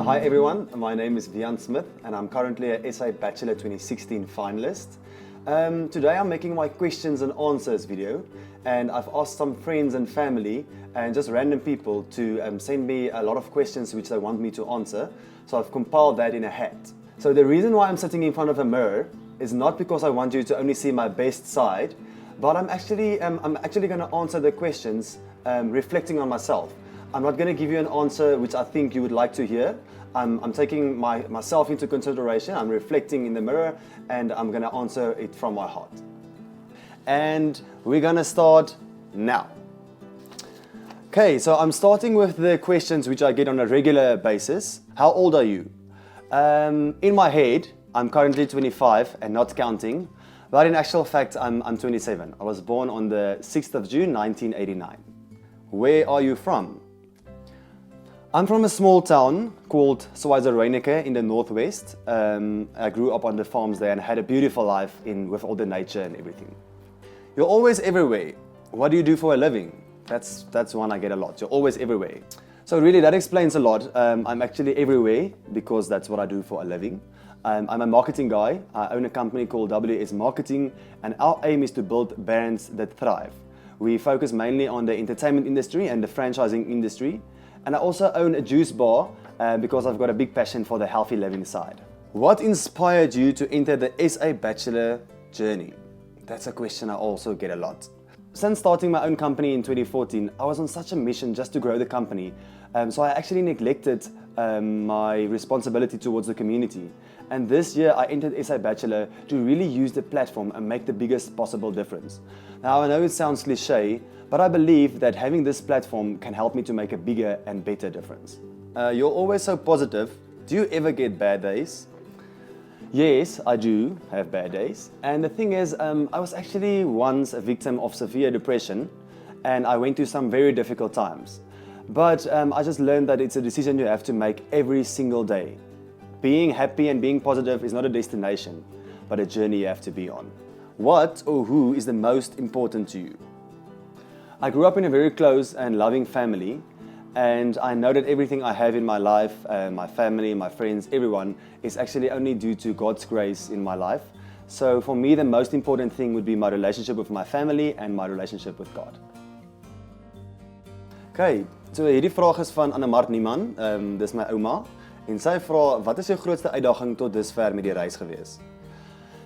Hi everyone, my name is Wian Smith and I'm currently a SA Bachelor 2016 finalist. Today I'm making my questions and answers video, and I've asked some friends and family and just random people to send me a lot of questions which they want me to answer. So I've compiled that in a hat. So the reason why I'm sitting in front of a mirror is not because I want you to only see my best side, but I'm actually going to answer the questions reflecting on myself. I'm not going to give you an answer which I think you would like to hear. I'm taking myself into consideration, I'm reflecting in the mirror, and I'm going to answer it from my heart. And we're going to start now. Okay, so I'm starting with the questions which I get on a regular basis. How old are you? In my head, I'm currently 25 and not counting, but in actual fact, I'm 27. I was born on the 6th of June, 1989. Where are you from? I'm from a small town called Zwazilandeke in the northwest. I grew up on the farms there and had a beautiful life with all the nature and everything. You're always everywhere. What do you do for a living? That's one I get a lot. You're always everywhere. So really that explains a lot. I'm actually everywhere because that's what I do for a living. I'm a marketing guy. I own a company called WS Marketing, and our aim is to build brands that thrive. We focus mainly on the entertainment industry and the franchising industry. And I also own a juice bar because I've got a big passion for the healthy living side. What inspired you to enter the SA Bachelor journey? That's a question I also get a lot. Since starting my own company in 2014, I was on such a mission just to grow the company. So I actually neglected my responsibility towards the community. And this year I entered SA Bachelor to really use the platform and make the biggest possible difference. Now I know it sounds cliche, but I believe that having this platform can help me to make a bigger and better difference. You're always so positive. Do you ever get bad days? Yes, I do have bad days. And the thing is, I was actually once a victim of severe depression, and I went through some very difficult times. But I just learned that it's a decision you have to make every single day. Being happy and being positive is not a destination, but a journey you have to be on. What or who is the most important to you? I grew up in a very close and loving family, and I know that everything I have in my life, my family, my friends, everyone, is actually only due to God's grace in my life. So for me, the most important thing would be my relationship with my family and my relationship with God. Okay, so hierdie vraag is van Annamart Nieman, dis my ouma, en sy vra, wat is jou grootste uitdaging tot dusver met die reis gewees?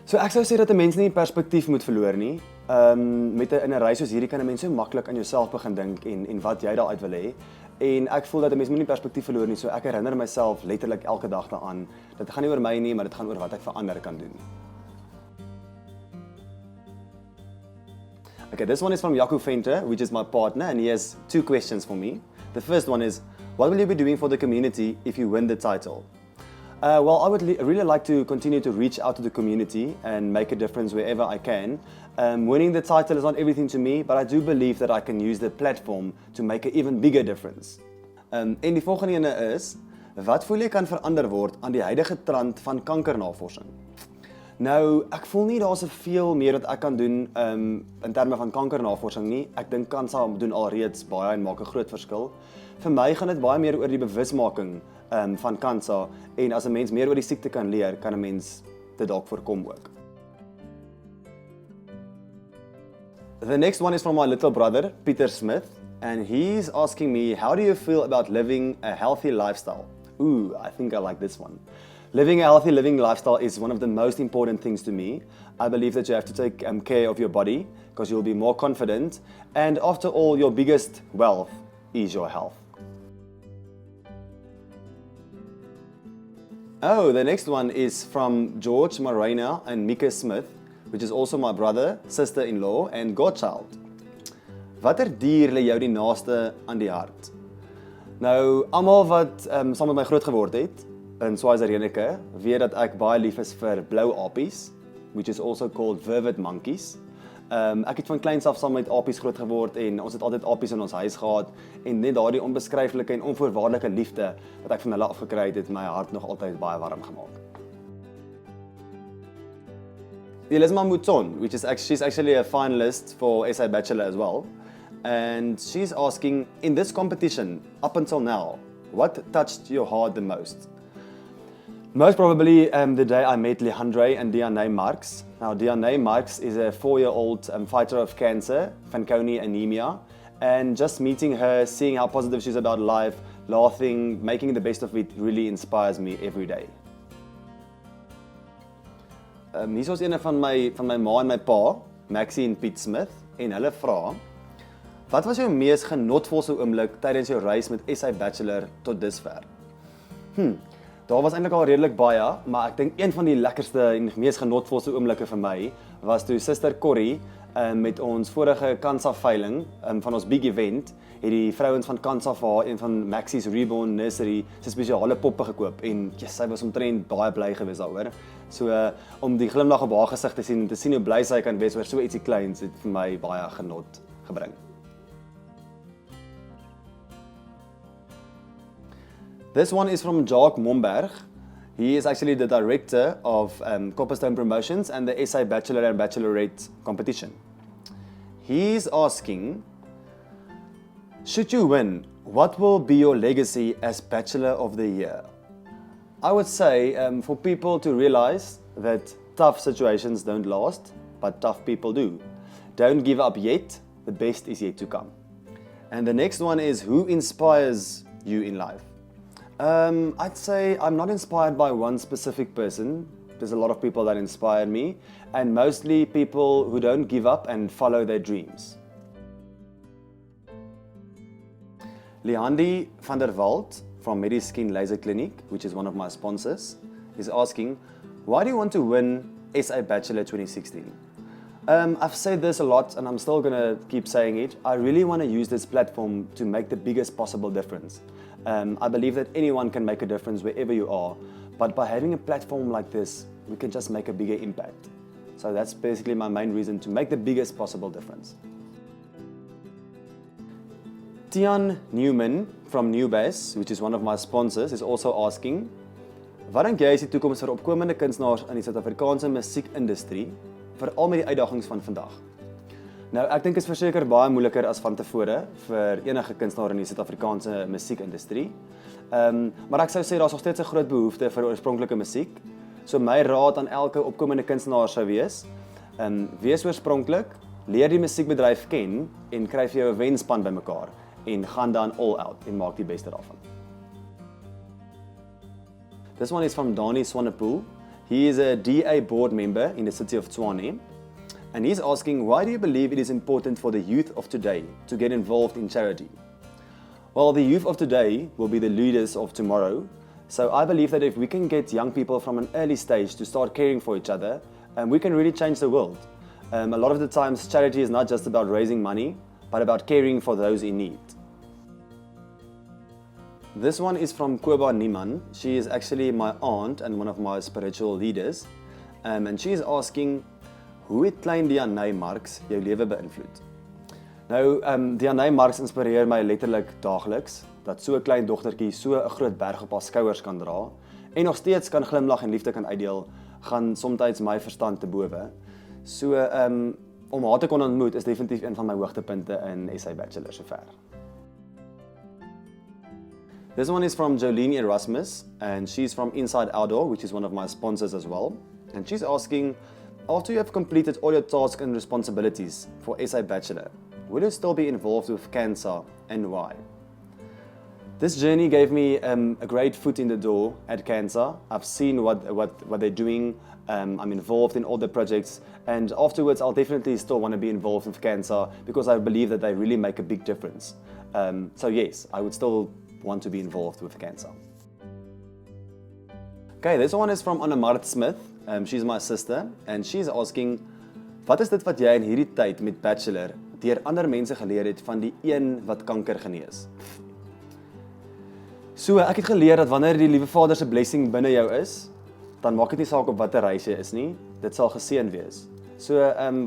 So ek sou sê dat 'n mens nie perspektief moet verloor nie. In 'n reis soos hierdie kan 'n mens so maklik aan jouself begin dink en wat jy daaruit wil hê. En ek voel dat 'n mens moet nie perspektief verloor nie, so ek herinner myself letterlik elke dag daaraan. Dit gaan nie oor my nie, maar dit gaan oor wat ek vir ander kan doen. Okay, this one is from Jaco Venter, which is my partner, and he has two questions for me. The first one is, what will you be doing for the community if you win the title? Well, I would really like to continue to reach out to the community and make a difference wherever I can. Winning the title is not everything to me, but I do believe that I can use the platform to make an even bigger difference. En die volgende ene is, wat voel jy kan verander word aan die huidige trend van kankernavorsing? Nou, ek voel nie daar's veel meer wat ek kan doen in terme van kankernavorsing nie. Ek dink CANSA doen alreeds baie en maak 'n groot verskil. Vir my gaan dit baie meer oor die bewusmaking van CANSA, en as 'n mens meer oor die siekte kan leer, kan 'n mens dit dalk voorkom ook. The next one is from my little brother, Pieter Smith, and he's asking me, how do you feel about living a healthy lifestyle? Ooh, I think I like this one. Living a healthy living lifestyle is one of the most important things to me. I believe that you have to take care of your body because you'll be more confident, and after all, your biggest wealth is your health. Oh, the next one is from George, Maryna and Mieke Smith, which is also my brother, sister-in-law and godchild. Watter dier lê jou die naaste aan die hart? Nou, almal wat saam met my groot geword het in Zwazilandeke, weet dat ek baie lief is vir blou apies, which is also called vervet monkeys. Ek het van kleins af saam met apies groot geword en ons het altyd apies in ons huis gehad, en net daardie onbeskryflike en onvoorwaardelike liefde wat ek van hulle afgekry het my hart nog altyd baie warm gemaak. Elizma Mouton, she's actually a finalist for SA Bachelor as well, and she's asking, in this competition, up until now, What touched your heart the most? Most probably the day I met Leandre and Deané Marx. Now, Deané Marx is a 4-year-old fighter of cancer, Fanconi anemia, and just meeting her, seeing how positive she's about life, laughing, making the best of it really inspires me every day. Hier is een van my ma en my pa, Maxie en Piet Smith, en hulle vra, wat was jou mees genotvolste oomblik tydens jou reis met SA Bachelor tot dusver? Daar was eintlik al redelik baie, maar ek dink een van die lekkerste en mees genotvolste oomblikke vir my was toe Suster Corrie met ons vorige CANSA veiling van ons big event het die vrouens van CANSA vir haar een van Maxie's Reborn Nursery se spesiale poppe gekoop en sy was omtrent baie bly gewees daaroor. So om die glimlag op haar gesig te sien hoe bly sy kan wees oor so ietsie kleins het vir my baie genot gebring. This one is from Jacques Momberg. He is actually the director of Copperstone Promotions and the SA Bachelor and Bachelorette competition. He's asking, should you win, what will be your legacy as Bachelor of the Year? I would say for people to realize that tough situations don't last, but tough people do. Don't give up yet, the best is yet to come. And the next one is, who inspires you in life? I'd say I'm not inspired by one specific person. There's a lot of people that inspire me, and mostly people who don't give up and follow their dreams. Leandi van der Walt from Mediskin Laser Clinic, which is one of my sponsors, is asking, why do you want to win SA Bachelor 2016? I've said this a lot and I'm still going to keep saying it. I really want to use this platform to make the biggest possible difference. I believe that anyone can make a difference wherever you are, but by having a platform like this, we can just make a bigger impact. So that's basically my main reason, to make the biggest possible difference. Tiaan Newman from Newbass, which is one of my sponsors, is also asking, wat dink jy is die toekoms vir opkomende kunstenaars in die Suid-Afrikaanse musiekindustrie, veral met die uitdagings van vandag? Nou, ek dink is verseker baie moeiliker as van tevore vir enige kunstenaar in die Suid-Afrikaanse musiekindustrie. Maar ek sou sê daar's nog steeds 'n groot behoefte vir oorspronklike musiek. So my raad aan elke opkomende kunstenaar sou wees, wees oorspronklik, leer die musiekbedryf ken en kry vir jou 'n wenspan bymekaar en gaan dan all out en maak die beste daarvan. This one is from Danie Swanepoel. He is a DA board member in the city of Tshwane. And he's asking, why do you believe it is important for the youth of today to get involved in charity? Well, the youth of today will be the leaders of tomorrow. So I believe that if we can get young people from an early stage to start caring for each other, we can really change the world. A lot of the times, charity is not just about raising money, but about caring for those in need. This one is from Coba Nieman. She is actually my aunt and one of my spiritual leaders. And she is asking, hoe het klein Deané Marx jou lewe beïnvloed? Nou, Deané Marx inspireer my letterlik daagliks, dat so 'n klein dogtertjie so 'n groot berg op haar skouers kan dra, en nog steeds kan glimlag en liefde kan uitdeel, gaan soms my verstand te bowe. So, om haar te kon ontmoet is definitief een van my hoogtepunte in SA Bachelor sover. This one is from Jolene Erasmus, and she's from Inside Outdoor, which is one of my sponsors as well. And she's asking, after you have completed all your tasks and responsibilities for SA Bachelor, will you still be involved with CANSA and why? This journey gave me a great foot in the door at CANSA. I've seen what they're doing. I'm involved in all the projects, and afterwards I'll definitely still want to be involved with CANSA because I believe that they really make a big difference. So yes, I would still want to be involved with CANSA. Okay, this one is from Annamart Smith. She's my sister, and she's asking, wat is dit wat jy in hierdie tyd met Bachelor deur ander mense geleer het van die een wat kanker genees? So, ek het geleer dat wanneer die liewe Vader se blessing binne jou is, dan maak dit nie saak op watter reis jy is nie, dit sal geseën wees. So,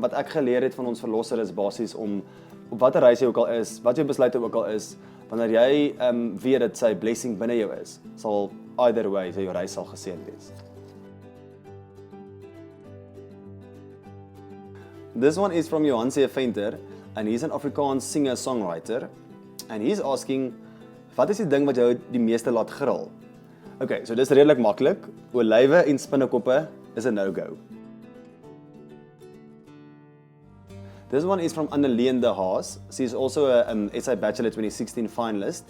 wat ek geleer het van ons verlosser is basies om, op watter reis jy ook al is, wat jou besluit ook al is, wanneer jy weet dat sy blessing binne jou is, sal either way, jou reis sal geseën wees. This one is from Jaco Venter, and he's an Afrikaans singer-songwriter, and he's asking, Wat is die ding wat jou die meeste laat gril? Okay, so dis redelik maklik. Olywe en spinnekoppe is 'n no-go. This one is from Deané Leandre Marx. She's also a SA Bachelor 2016 finalist.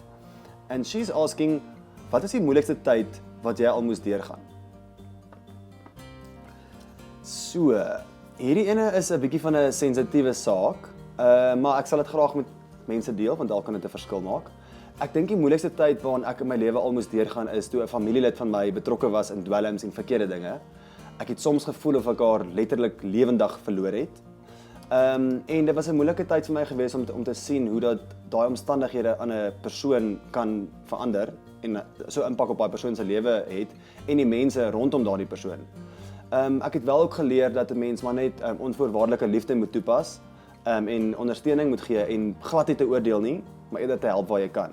And she's asking, wat is die moeilikste tyd wat jy al moes deurgaan? So, hierdie ene is 'n bietjie van 'n sensitiewe saak, maar ek sal dit graag met mense deel, want dalk kan dit 'n verskil maak. Ek dink die moeilikste tyd waarin ek in my lewe al moes deurgaan is toe 'n familielid van my betrokke was in dwelms en verkeerde dinge. Ek het soms gevoel of ek haar letterlik lewendig verloor het. En dit was 'n moeilike tyd vir my gewees om te sien hoe dat daai omstandighede aan 'n persoon kan verander en so impak op daai persoon se lewe het en die mense rondom daardie persoon. Ek het wel ook geleer dat 'n mens maar net onvoorwaardelike liefde moet toepas en ondersteuning moet gee en glad nie te oordeel nie, maar eerder te help waar jy kan.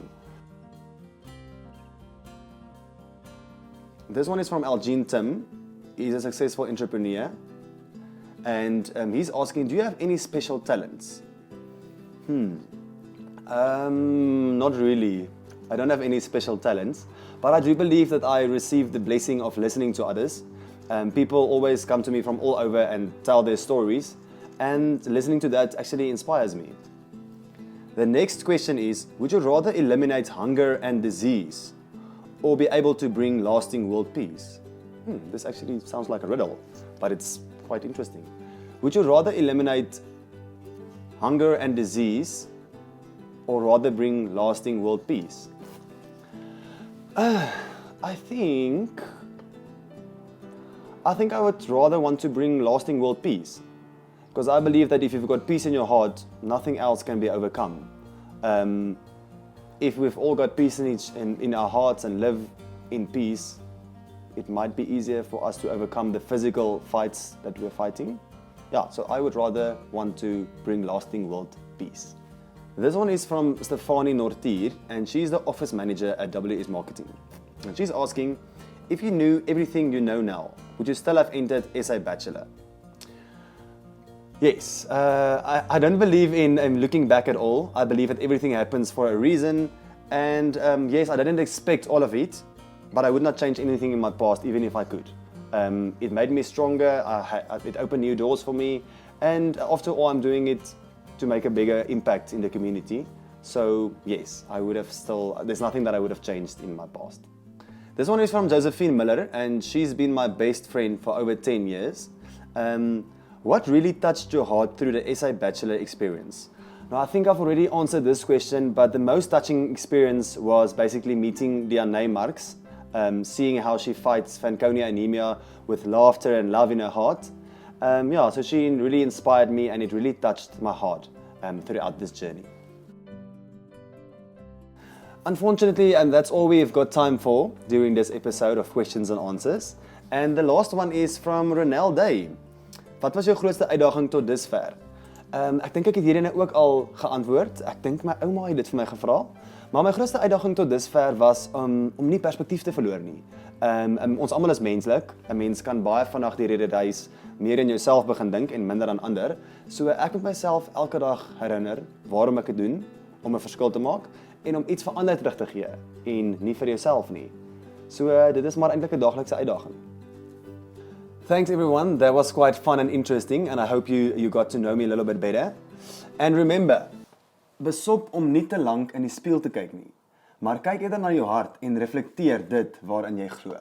This one is from Algene Timm. He's a successful entrepreneur. And he's asking, do you have any special talents? Not really. I don't have any special talents, but I do believe that I received the blessing of listening to others. People always come to me from all over and tell their stories, and listening to that actually inspires me. The next question is, would you rather eliminate hunger and disease, or be able to bring lasting world peace? This actually sounds like a riddle, but it's quite interesting. Would you rather eliminate hunger and disease or rather bring lasting world peace? I think I would rather want to bring lasting world peace, because I believe that if you've got peace in your heart, nothing else can be overcome. If we've all got peace in our hearts and live in peace, it might be easier for us to overcome the physical fights that we're fighting. Yeah, so I would rather want to bring lasting world peace. This one is from Stefanie Nortier, and she's the office manager at WS Marketing. And she's asking, if you knew everything you know now, would you still have entered SA Bachelor? Yes, I don't believe in looking back at all. I believe that everything happens for a reason. And yes, I didn't expect all of it, but I would not change anything in my past, even if I could. It made me stronger, it opened new doors for me, and after all, I'm doing it to make a bigger impact in the community. So yes, there's nothing that I would have changed in my past. This one is from Josephine Muller, and she's been my best friend for over 10 years. What really touched your heart through the SA Bachelor experience? Now, I think I've already answered this question, but the most touching experience was basically meeting Deané Marx, seeing how she fights Fanconi anemia with laughter and love in her heart. So she really inspired me, and it really touched my heart throughout this journey. Unfortunately, and that's all we've got time for during this episode of Questions and Answers. And the last one is from Ronaldo. Wat was jou grootste uitdaging tot dusver? Ek dink ek het hierdie ook al geantwoord. Ek dink my ouma het dit vir my gevra. Maar my grootste uitdaging tot dusver was om nie perspektief te verloor nie. Ons almal is menslik. 'n Mens kan baie vinnig deur hierdie reis meer in jouself begin dink en minder aan ander. So ek moet myself elke dag herinner waarom ek dit doen, om 'n verskil te maak en om iets vir ander terug te gee en nie vir jouself nie. So dit is maar eintlik 'n daaglikse uitdaging. Thanks everyone, that was quite fun and interesting, and I hope you got to know me a little bit better. And remember, besop om nie te lank in die spieël te kyk nie, maar kyk eerder na jou hart en reflekteer dit waarin jy glo.